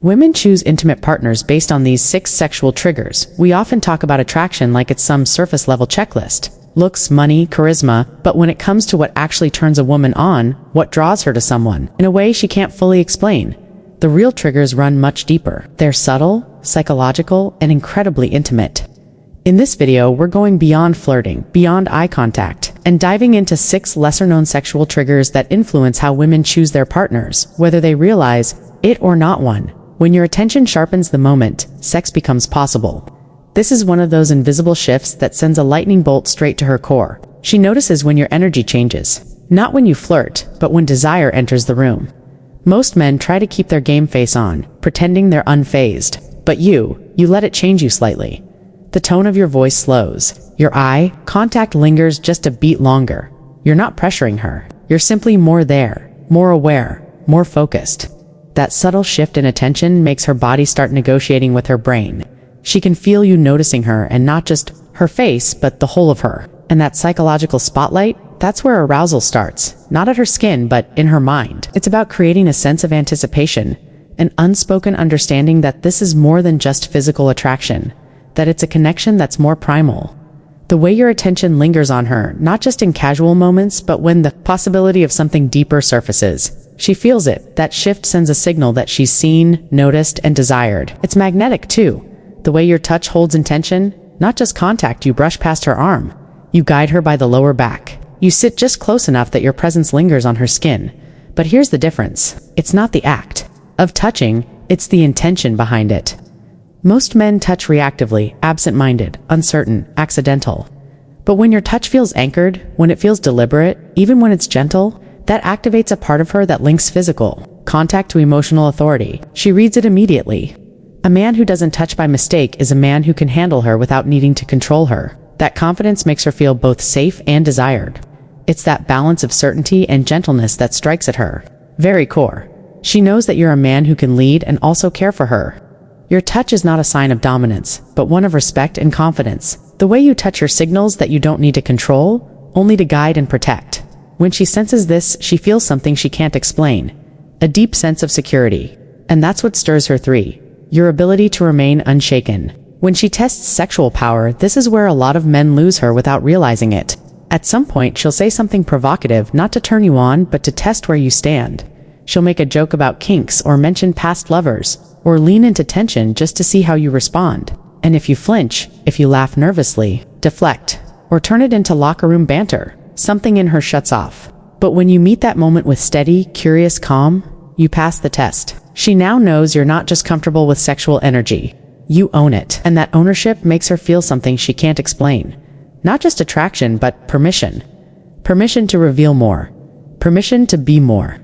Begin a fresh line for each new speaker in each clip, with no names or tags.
Women choose intimate partners based on these 6 sexual triggers. We often talk about attraction like it's some surface-level checklist. Looks, money, charisma, but when it comes to what actually turns a woman on, what draws her to someone, in a way she can't fully explain, the real triggers run much deeper. They're subtle, psychological, and incredibly intimate. In this video, we're going beyond flirting, beyond eye contact, and diving into 6 lesser-known sexual triggers that influence how women choose their partners, whether they realize it or not. One. When your attention sharpens the moment, sex becomes possible. This is one of those invisible shifts that sends a lightning bolt straight to her core. She notices when your energy changes. Not when you flirt, but when desire enters the room. Most men try to keep their game face on, pretending they're unfazed. But you let it change you slightly. The tone of your voice slows. Your eye contact lingers just a beat longer. You're not pressuring her. You're simply more there, more aware, more focused. That subtle shift in attention makes her body start negotiating with her brain. She can feel you noticing her, and not just her face, but the whole of her. And that psychological spotlight, that's where arousal starts. Not at her skin, but in her mind. It's about creating a sense of anticipation, an unspoken understanding that this is more than just physical attraction, that it's a connection that's more primal. The way your attention lingers on her, not just in casual moments, but when the possibility of something deeper surfaces. She feels it. That shift sends a signal that she's seen, noticed, and desired. It's magnetic, too. The way your touch holds intention, not just contact. You brush past her arm. You guide her by the lower back. You sit just close enough that your presence lingers on her skin. But here's the difference. It's not the act of touching, it's the intention behind it. Most men touch reactively, absent-minded, uncertain, accidental. But when your touch feels anchored, when it feels deliberate, even when it's gentle, that activates a part of her that links physical contact to emotional authority. She reads it immediately. A man who doesn't touch by mistake is a man who can handle her without needing to control her. That confidence makes her feel both safe and desired. It's that balance of certainty and gentleness that strikes at her very core. She knows that you're a man who can lead and also care for her. Your touch is not a sign of dominance, but one of respect and confidence. The way you touch her signals that you don't need to control, only to guide and protect. When she senses this, she feels something she can't explain. A deep sense of security. And that's what stirs her. 3. Your ability to remain unshaken. When she tests sexual power, this is where a lot of men lose her without realizing it. At some point, she'll say something provocative, not to turn you on, but to test where you stand. She'll make a joke about kinks or mention past lovers, or lean into tension just to see how you respond. And if you flinch, if you laugh nervously, deflect, or turn it into locker room banter, something in her shuts off. But when you meet that moment with steady, curious calm, you pass the test. She now knows you're not just comfortable with sexual energy. You own it. And that ownership makes her feel something she can't explain. Not just attraction, but permission. Permission to reveal more. Permission to be more.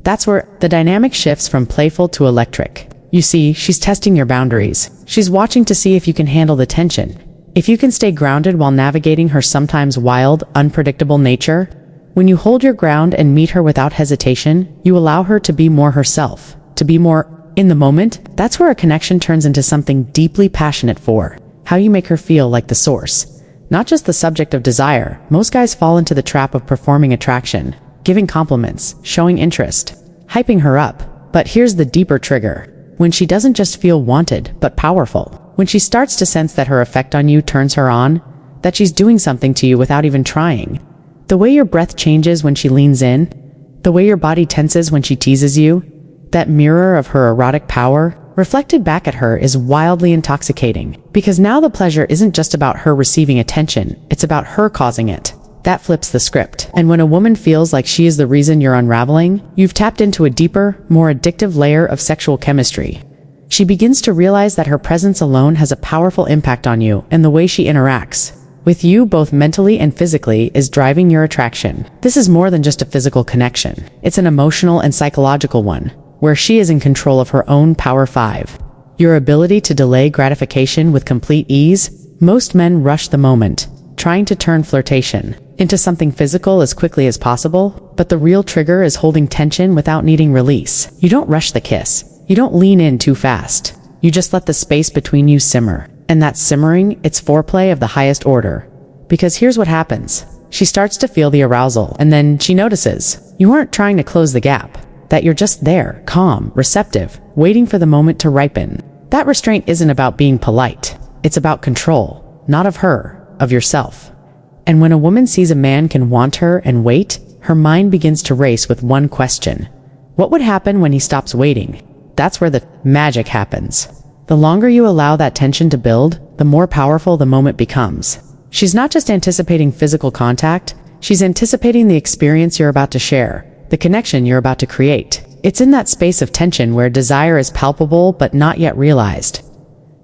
That's where the dynamic shifts from playful to electric. You see, she's testing your boundaries. She's watching to see if you can handle the tension. If you can stay grounded while navigating her sometimes wild, unpredictable nature. When you hold your ground and meet her without hesitation, you allow her to be more herself, to be more in the moment. That's where a connection turns into something deeply passionate. For how you make her feel like the source, not just the subject of desire. Most guys fall into the trap of performing attraction, giving compliments, showing interest, hyping her up. But here's the deeper trigger. When she doesn't just feel wanted, but powerful. When she starts to sense that her effect on you turns her on, that she's doing something to you without even trying. The way your breath changes when she leans in, the way your body tenses when she teases you, that mirror of her erotic power, reflected back at her, is wildly intoxicating. Because now the pleasure isn't just about her receiving attention, it's about her causing it. That flips the script. And when a woman feels like she is the reason you're unraveling, you've tapped into a deeper, more addictive layer of sexual chemistry. She begins to realize that her presence alone has a powerful impact on you, and the way she interacts with you both mentally and physically is driving your attraction. This is more than just a physical connection. It's an emotional and psychological one, where she is in control of her own power. 5. Your ability to delay gratification with complete ease. Most men rush the moment, trying to turn flirtation into something physical as quickly as possible, but the real trigger is holding tension without needing release. You don't rush the kiss. You don't lean in too fast. You just let the space between you simmer. And that simmering, it's foreplay of the highest order. Because here's what happens. She starts to feel the arousal, and then she notices. You aren't trying to close the gap. that you're just there, calm, receptive, waiting for the moment to ripen. That restraint isn't about being polite. It's about control, not of her, of yourself. And when a woman sees a man can want her and wait, her mind begins to race with one question. What would happen when he stops waiting? That's where the magic happens. The longer you allow that tension to build, the more powerful the moment becomes. She's not just anticipating physical contact, she's anticipating the experience you're about to share, the connection you're about to create. It's in that space of tension where desire is palpable but not yet realized.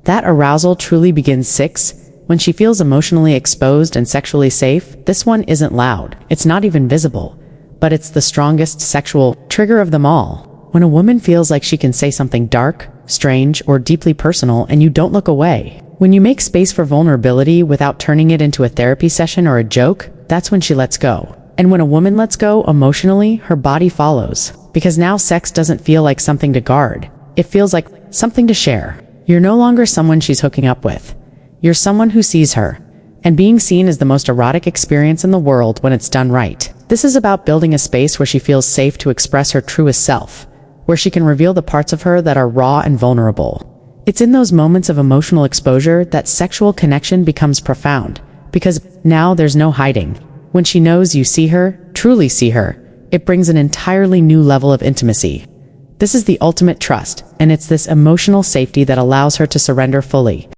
That arousal truly begins 6, when she feels emotionally exposed and sexually safe. This one isn't loud, it's not even visible, but it's the strongest sexual trigger of them all. When a woman feels like she can say something dark, strange, or deeply personal and you don't look away. When you make space for vulnerability without turning it into a therapy session or a joke, that's when she lets go. And when a woman lets go emotionally, her body follows. Because now sex doesn't feel like something to guard. It feels like something to share. You're no longer someone she's hooking up with. You're someone who sees her. And being seen is the most erotic experience in the world when it's done right. This is about building a space where she feels safe to express her truest self, where she can reveal the parts of her that are raw and vulnerable. It's in those moments of emotional exposure that sexual connection becomes profound, because now there's no hiding. When she knows you see her, truly see her, it brings an entirely new level of intimacy. This is the ultimate trust, and it's this emotional safety that allows her to surrender fully.